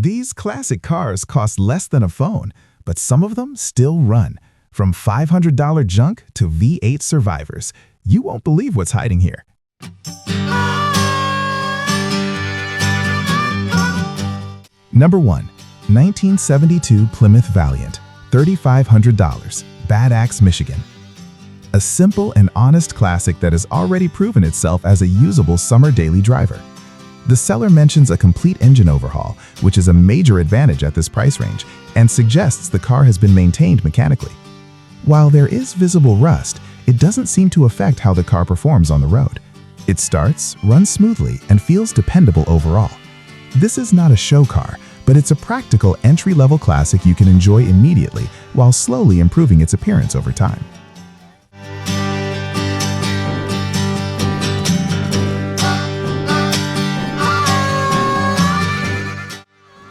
These classic cars cost less than a phone, but some of them still run. From $500 junk to V8 survivors, you won't believe what's hiding here. Number 1. 1972 Plymouth Valiant, $3,500, Bad Axe, Michigan. A simple and honest classic that has already proven itself as a usable summer daily driver. The seller mentions a complete engine overhaul, which is a major advantage at this price range, and suggests the car has been maintained mechanically. While there is visible rust, it doesn't seem to affect how the car performs on the road. It starts, runs smoothly, and feels dependable overall. This is not a show car, but it's a practical entry-level classic you can enjoy immediately while slowly improving its appearance over time.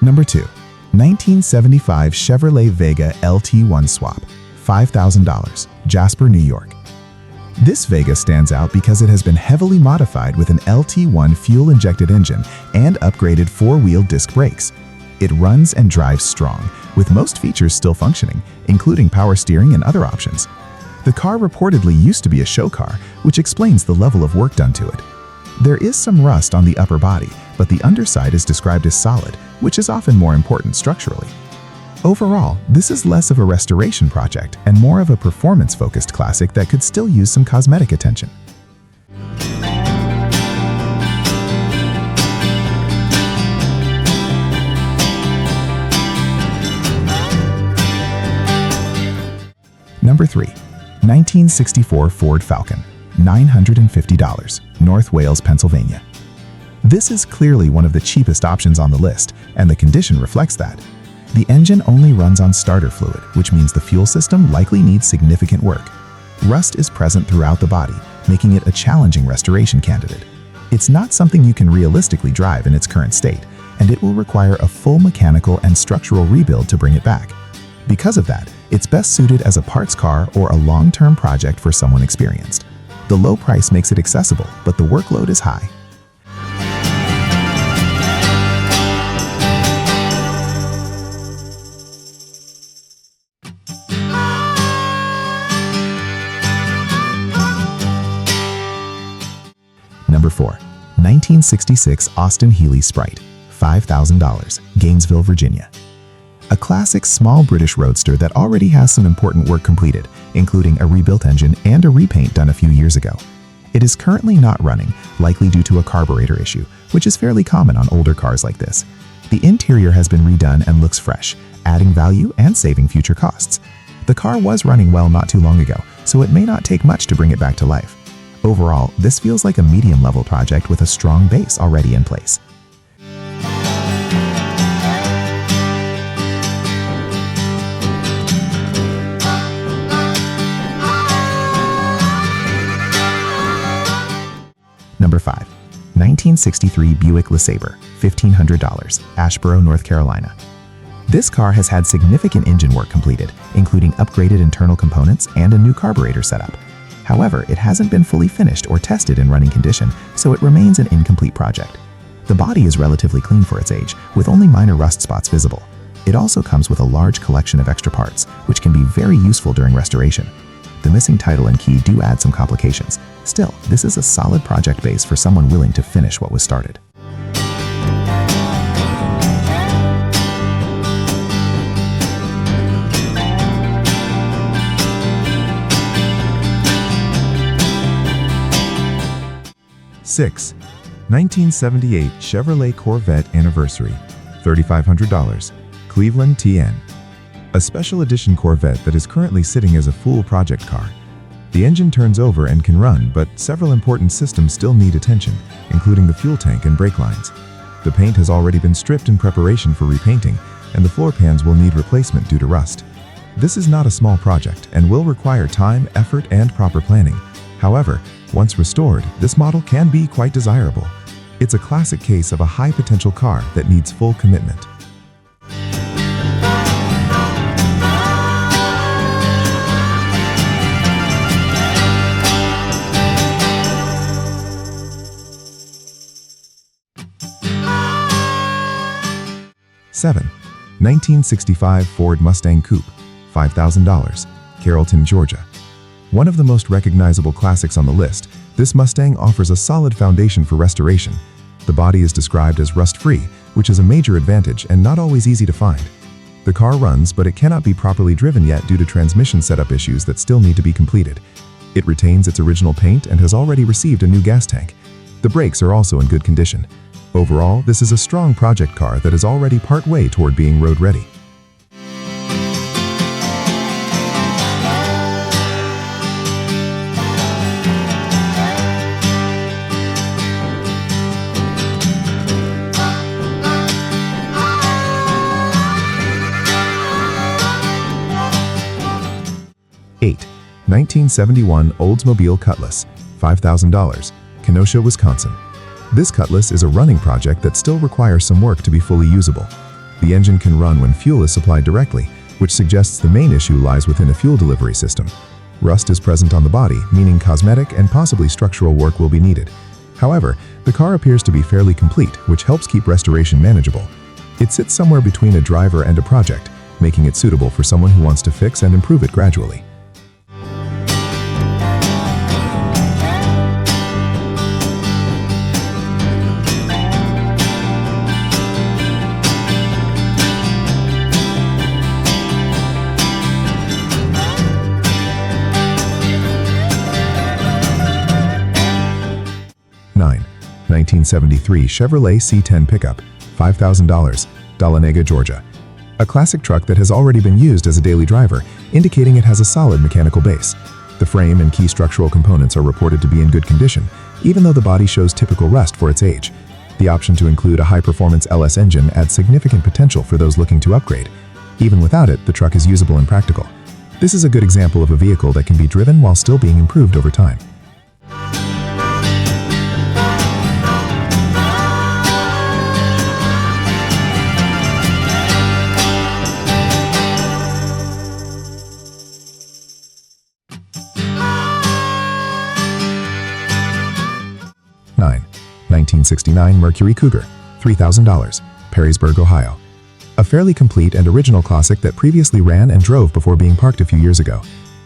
Number 2. 1975 Chevrolet Vega LT1 Swap, $5,000, Jasper, New York. This Vega stands out because it has been heavily modified with an LT1 fuel-injected engine and upgraded four-wheel disc brakes. It runs and drives strong, with most features still functioning, including power steering and other options. The car reportedly used to be a show car, which explains the level of work done to it. There is some rust on the upper body, but the underside is described as solid, which is often more important structurally. Overall, this is less of a restoration project and more of a performance-focused classic that could still use some cosmetic attention. Number 3. 1964 Ford Falcon, $950, North Wales, Pennsylvania. This is clearly one of the cheapest options on the list, and the condition reflects that. The engine only runs on starter fluid, which means the fuel system likely needs significant work. Rust is present throughout the body, making it a challenging restoration candidate. It's not something you can realistically drive in its current state, and it will require a full mechanical and structural rebuild to bring it back. Because of that, it's best suited as a parts car or a long-term project for someone experienced. The low price makes it accessible, but the workload is high. Number 4. 1966 Austin Healey Sprite, $5,000, Gainesville, Virginia. A classic small British roadster that already has some important work completed, including a rebuilt engine and a repaint done a few years ago. It is currently not running, likely due to a carburetor issue, which is fairly common on older cars like this. The interior has been redone and looks fresh, adding value and saving future costs. The car was running well not too long ago, so it may not take much to bring it back to life. Overall, this feels like a medium-level project with a strong base already in place. Number 5. 1963 Buick LeSabre, $1,500, Asheboro, North Carolina. This car has had significant engine work completed, including upgraded internal components and a new carburetor setup. However, it hasn't been fully finished or tested in running condition, so it remains an incomplete project. The body is relatively clean for its age, with only minor rust spots visible. It also comes with a large collection of extra parts, which can be very useful during restoration. The missing title and key do add some complications. Still, this is a solid project base for someone willing to finish what was started. Six. 1978 Chevrolet Corvette Anniversary, $3,500, Cleveland, TN. A special edition Corvette that is currently sitting as a full project car. The engine turns over and can run, but several important systems still need attention, including the fuel tank and brake lines. The paint has already been stripped in preparation for repainting, and the floor pans will need replacement due to rust. This is not a small project and will require time, effort, and proper planning. However, once restored, this model can be quite desirable. It's a classic case of a high-potential car that needs full commitment. 7. 1965 Ford Mustang Coupe, $5,000, Carrollton, Georgia. One of the most recognizable classics on the list, this Mustang offers a solid foundation for restoration. The body is described as rust-free, which is a major advantage and not always easy to find. The car runs, but it cannot be properly driven yet due to transmission setup issues that still need to be completed. It retains its original paint and has already received a new gas tank. The brakes are also in good condition. Overall, this is a strong project car that is already part way toward being road ready. Eight. 1971 Oldsmobile Cutlass, $5,000, Kenosha, Wisconsin. This Cutlass is a running project that still requires some work to be fully usable. The engine can run when fuel is supplied directly, which suggests the main issue lies within a fuel delivery system. Rust is present on the body, meaning cosmetic and possibly structural work will be needed. However, the car appears to be fairly complete, which helps keep restoration manageable. It sits somewhere between a driver and a project, making it suitable for someone who wants to fix and improve it gradually. Nine. 1973 Chevrolet C10 pickup, $5,000, Dahlonega, Georgia. A classic truck that has already been used as a daily driver, indicating it has a solid mechanical base. The frame and key structural components are reported to be in good condition, even though the body shows typical rust for its age. The option to include a high-performance LS engine adds significant potential for those looking to upgrade. Even without it, the truck is usable and practical. This is a good example of a vehicle that can be driven while still being improved over time. Nine. 1969 Mercury Cougar, $3,000, Perrysburg, Ohio. A fairly complete and original classic that previously ran and drove before being parked a few years ago.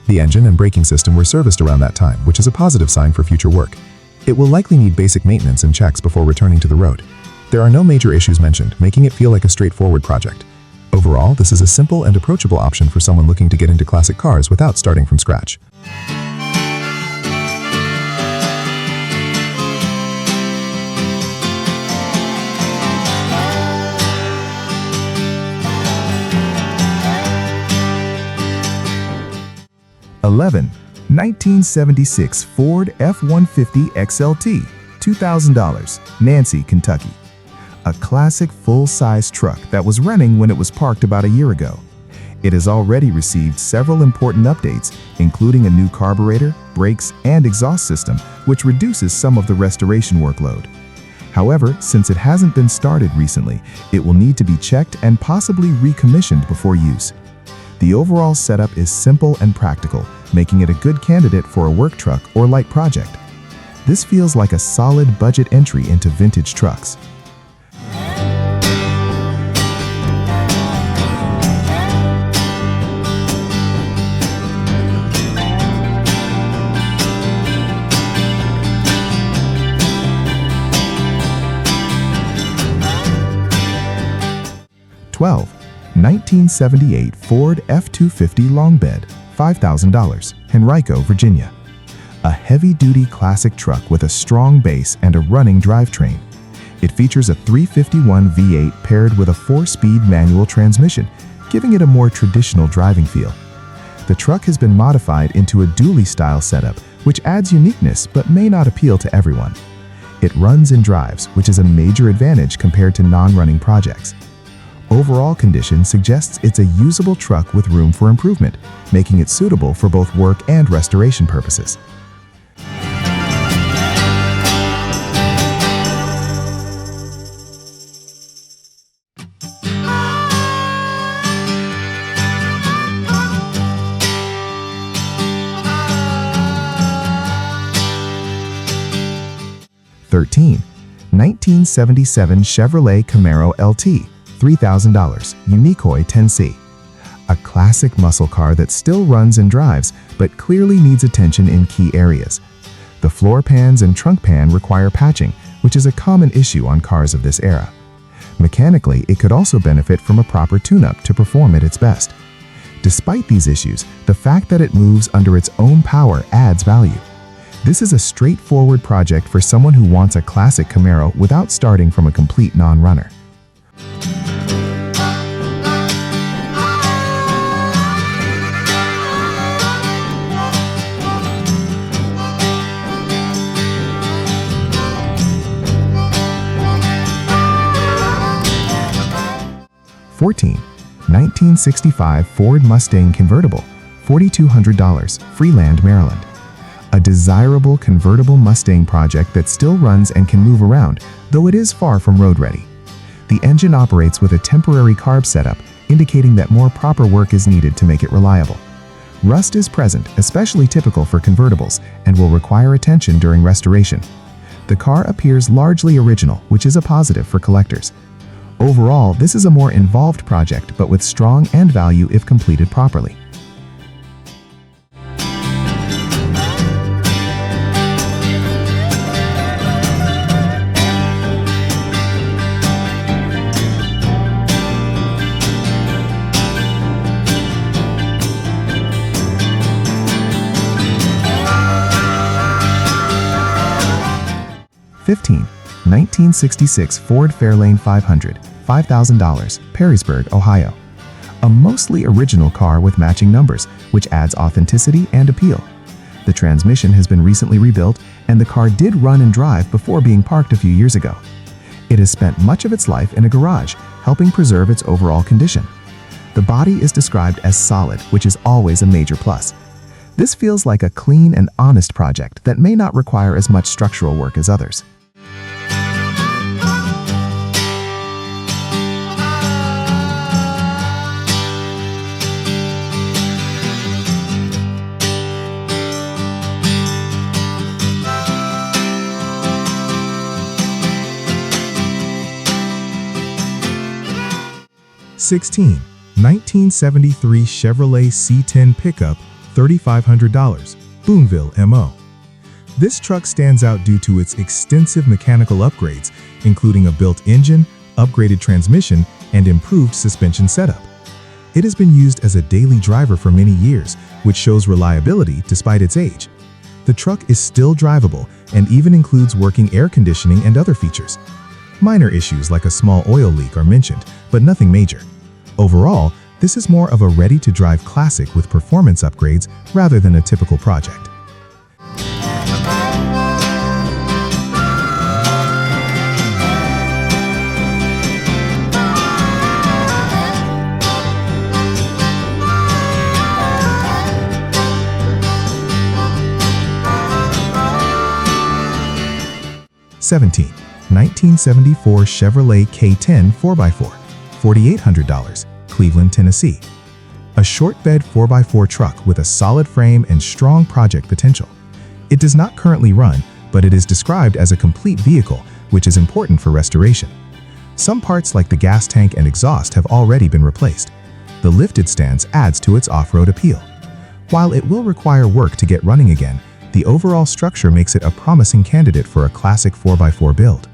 The engine and braking system were serviced around that time, which is a positive sign for future work. It will likely need basic maintenance and checks before returning to the road. There are no major issues mentioned, making it feel like a straightforward project. Overall, this is a simple and approachable option for someone looking to get into classic cars without starting from scratch. $11. 1976 Ford F-150 XLT, $2,000, Nancy, Kentucky. A classic full-size truck that was running when it was parked about a year ago. It has already received several important updates, including a new carburetor, brakes, and exhaust system, which reduces some of the restoration workload. However, since it hasn't been started recently, it will need to be checked and possibly recommissioned before use. The overall setup is simple and practical, making it a good candidate for a work truck or light project. This feels like a solid budget entry into vintage trucks. $12. 1978 Ford F-250 Long Bed, $5,000, Henrico, Virginia. A heavy-duty classic truck with a strong base and a running drivetrain. It features a 351 V8 paired with a 4-speed manual transmission, giving it a more traditional driving feel. The truck has been modified into a dually-style setup, which adds uniqueness but may not appeal to everyone. It runs and drives, which is a major advantage compared to non-running projects. Overall condition suggests it's a usable truck with room for improvement, making it suitable for both work and restoration purposes. $13. 1977 Chevrolet Camaro LT, $3,000 Unicoi 10C. A classic muscle car that still runs and drives, but clearly needs attention in key areas. The floor pans and trunk pan require patching, which is a common issue on cars of this era. Mechanically, it could also benefit from a proper tune-up to perform at its best. Despite these issues, the fact that it moves under its own power adds value. This is a straightforward project for someone who wants a classic Camaro without starting from a complete non-runner. (14) 1965 Ford Mustang Convertible, $4,200, Freeland, Maryland. A desirable convertible Mustang project that still runs and can move around, though it is far from road-ready. The engine operates with a temporary carb setup, indicating that more proper work is needed to make it reliable. Rust is present, especially typical for convertibles, and will require attention during restoration. The car appears largely original, which is a positive for collectors. Overall, this is a more involved project, but with strong end value if completed properly. (15) 1966 Ford Fairlane 500, $5,000, Perrysburg, Ohio. A mostly original car with matching numbers, which adds authenticity and appeal. The transmission has been recently rebuilt, and the car did run and drive before being parked a few years ago. It has spent much of its life in a garage, helping preserve its overall condition. The body is described as solid, which is always a major plus. This feels like a clean and honest project that may not require as much structural work as others. (16) 1973 Chevrolet C10 pickup, $3,500, Boonville, MO. This truck stands out due to its extensive mechanical upgrades, including a built engine, upgraded transmission, and improved suspension setup. It has been used as a daily driver for many years, which shows reliability despite its age. The truck is still drivable and even includes working air conditioning and other features. Minor issues like a small oil leak are mentioned, but nothing major. Overall, this is more of a ready-to-drive classic with performance upgrades rather than a typical project. (17) 1974 Chevrolet K10 4x4, $4,800, Cleveland, Tennessee. A short bed 4x4 truck with a solid frame and strong project potential. It does not currently run, but it is described as a complete vehicle, which is important for restoration. Some parts like the gas tank and exhaust have already been replaced. The lifted stance adds to its off-road appeal. While it will require work to get running again, the overall structure makes it a promising candidate for a classic 4x4 build.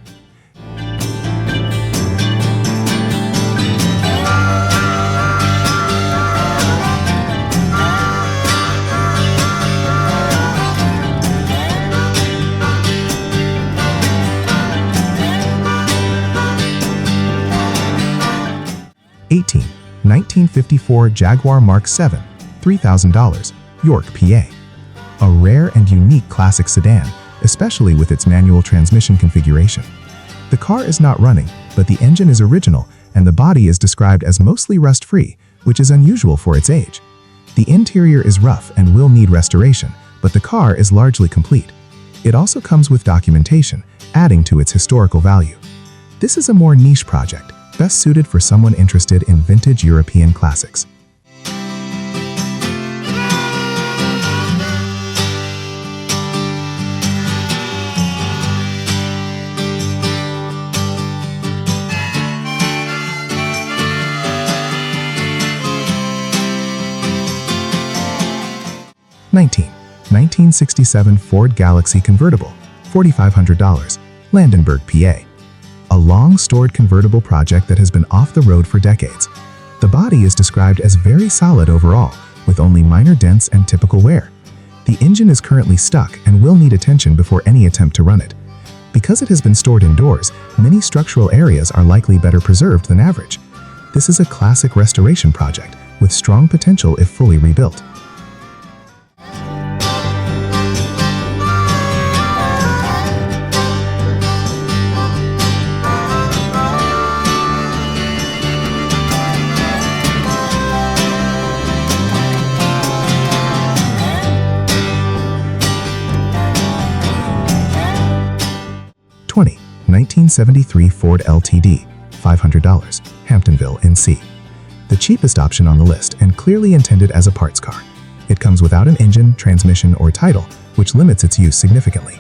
(18) 1954 Jaguar Mark 7, $3,000, York, PA. A rare and unique classic sedan, especially with its manual transmission configuration. The car is not running, but the engine is original and the body is described as mostly rust-free, which is unusual for its age. The interior is rough and will need restoration, but the car is largely complete. It also comes with documentation, adding to its historical value. This is a more niche project, best suited for someone interested in vintage European classics. 19. 1967 Ford Galaxy convertible, $4,500, Landenberg, PA. A long-stored convertible project that has been off the road for decades. The body is described as very solid overall, with only minor dents and typical wear. The engine is currently stuck and will need attention before any attempt to run it. Because it has been stored indoors, many structural areas are likely better preserved than average. This is a classic restoration project with strong potential if fully rebuilt. (20) 1973 Ford LTD, $500, Hamptonville, NC. The cheapest option on the list and clearly intended as a parts car. It comes without an engine, transmission, or title, which limits its use significantly.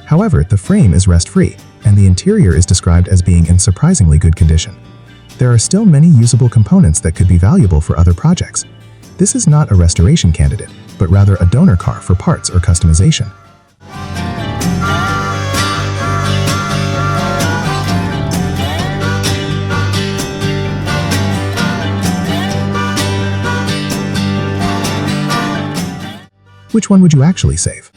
However, the frame is rust-free, and the interior is described as being in surprisingly good condition. There are still many usable components that could be valuable for other projects. This is not a restoration candidate, but rather a donor car for parts or customization. Which one would you actually save?